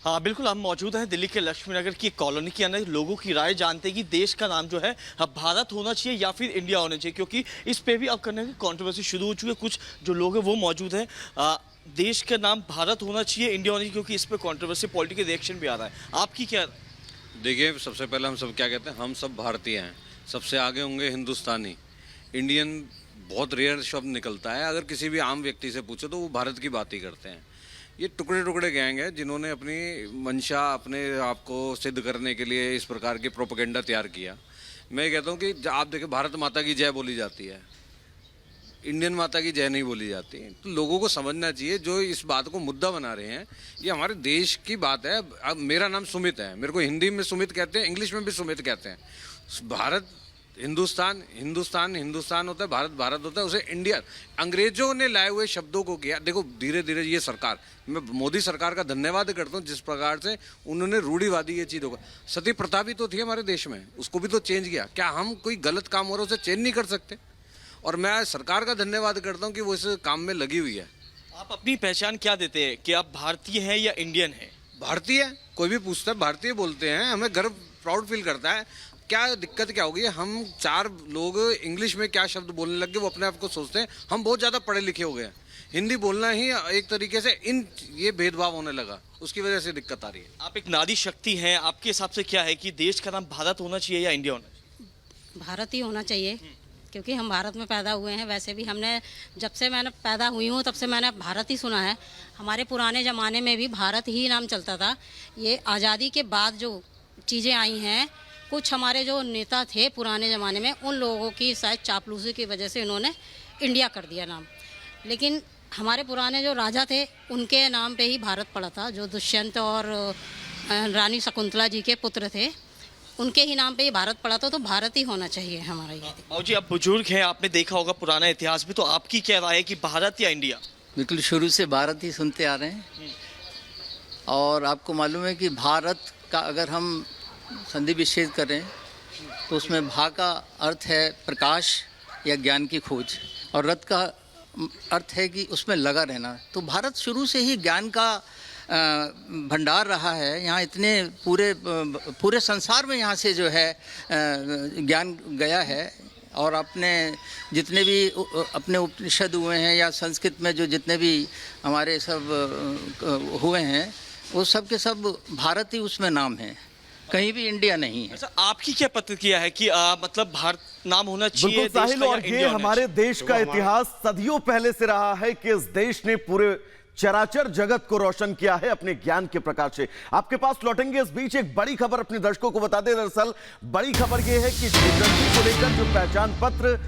हाँ बिल्कुल, हम मौजूद हैं दिल्ली के लक्ष्मी नगर की कॉलोनी के अंदर। लोगों की राय जानते हैं कि देश का नाम जो है भारत होना चाहिए या फिर इंडिया होना चाहिए, क्योंकि इस पे भी अब करने की कंट्रोवर्सी शुरू हो चुकी है। कुछ जो लोग हैं वो मौजूद हैं, देश का नाम भारत होना चाहिए, इंडिया होना चाहिए, क्योंकि इस पे कंट्रोवर्सी, पॉलिटिकल रिएक्शन भी आ रहा है। आपकी क्या? देखिए, सबसे पहले हम सब क्या कहते हैं, हम सब भारतीय हैं। सबसे आगे होंगे हिंदुस्तानी। इंडियन बहुत रेयर शब्द निकलता है। अगर किसी भी आम व्यक्ति से पूछो तो वो भारत की बात ही करते हैं। ये टुकड़े टुकड़े गैंग है जिन्होंने अपनी मंशा, अपने आप को सिद्ध करने के लिए इस प्रकार की प्रोपेगेंडा तैयार किया। मैं कहता हूँ कि आप देखें, भारत माता की जय बोली जाती है, इंडियन माता की जय नहीं बोली जाती। तो लोगों को समझना चाहिए, जो इस बात को मुद्दा बना रहे हैं, ये हमारे देश की बात है। अब मेरा नाम सुमित है, मेरे को हिंदी में सुमित कहते हैं, इंग्लिश में भी सुमित कहते हैं। भारत हिंदुस्तान हिंदुस्तान हिंदुस्तान होता है, भारत भारत होता है। उसे इंडिया, अंग्रेजों ने लाए हुए शब्दों को किया। देखो, धीरे धीरे ये सरकार, मैं मोदी सरकार का धन्यवाद करता हूँ जिस प्रकार से उन्होंने रूढ़िवादी ये चीज़ों को, सती प्रथा भी तो थी हमारे देश में, उसको भी तो चेंज किया। क्या हम कोई गलत काम हो रहा है उसे चेंज नहीं कर सकते? और मैं सरकार का धन्यवाद करता हूँ कि वो इस काम में लगी हुई है। आप अपनी पहचान क्या देते हैं कि आप भारतीय हैं या इंडियन हैं? भारतीय, कोई भी पूछता है भारतीय बोलते हैं, हमें गर्व, प्राउड फील करता है। क्या दिक्कत क्या होगी? हम चार लोग इंग्लिश में क्या शब्द बोलने लग गए, वो अपने आप को सोचते हैं हम बहुत ज़्यादा पढ़े लिखे हो गए हैं। हिंदी बोलना ही एक तरीके से ये भेदभाव होने लगा, उसकी वजह से दिक्कत आ रही है। आप एक नारी शक्ति हैं, आपके हिसाब से क्या है कि देश का नाम भारत होना चाहिए या इंडिया होना चाहिए? भारत ही होना चाहिए, क्योंकि हम भारत में पैदा हुए हैं। वैसे भी हमने, जब से मैंने पैदा हुई हूँ तब से मैंने भारत ही सुना है। हमारे पुराने ज़माने में भी भारत ही नाम चलता था। ये आज़ादी के बाद जो चीज़ें आई हैं, कुछ हमारे जो नेता थे पुराने ज़माने में, उन लोगों की शायद चापलूसी की वजह से इन्होंने इंडिया कर दिया नाम। लेकिन हमारे पुराने जो राजा थे उनके नाम पे ही भारत पड़ा था। जो दुष्यंत और रानी शकुंतला जी के पुत्र थे, उनके ही नाम पे ये भारत पड़ा था। तो भारत ही होना चाहिए हमारा ये। और जी, आप बुजुर्ग हैं, आपने देखा होगा पुराना इतिहास भी, तो आपकी क्या राय है कि भारत या इंडिया? बिल्कुल, शुरू से भारत ही सुनते आ रहे हैं। और आपको मालूम है कि भारत का अगर हम संधि विच्छेद करें तो उसमें भा का अर्थ है प्रकाश या ज्ञान की खोज, और रत का अर्थ है कि उसमें लगा रहना। तो भारत शुरू से ही ज्ञान का भंडार रहा है। यहाँ इतने पूरे संसार में यहाँ से जो है ज्ञान गया है। और अपने जितने भी अपने उपनिषद हुए हैं या संस्कृत में जो जितने भी हमारे सब हुए हैं, वो सब के सब भारत ही उसमें नाम है, कहीं भी इंडिया नहीं है। अच्छा, आपकी क्या प्रतिक्रिया है कि मतलब भारत नाम होना चाहिए? बिल्कुल साहिल, और ये हमारे देश का इतिहास सदियों पहले से रहा है कि इस देश ने पूरे चराचर जगत को रोशन किया है अपने ज्ञान के प्रकाश से। आपके पास लौटेंगे, इस बीच एक बड़ी खबर अपने दर्शकों को बता दें। दरअसल बड़ी खबर यह है कि को लेकर जो पहचान पत्र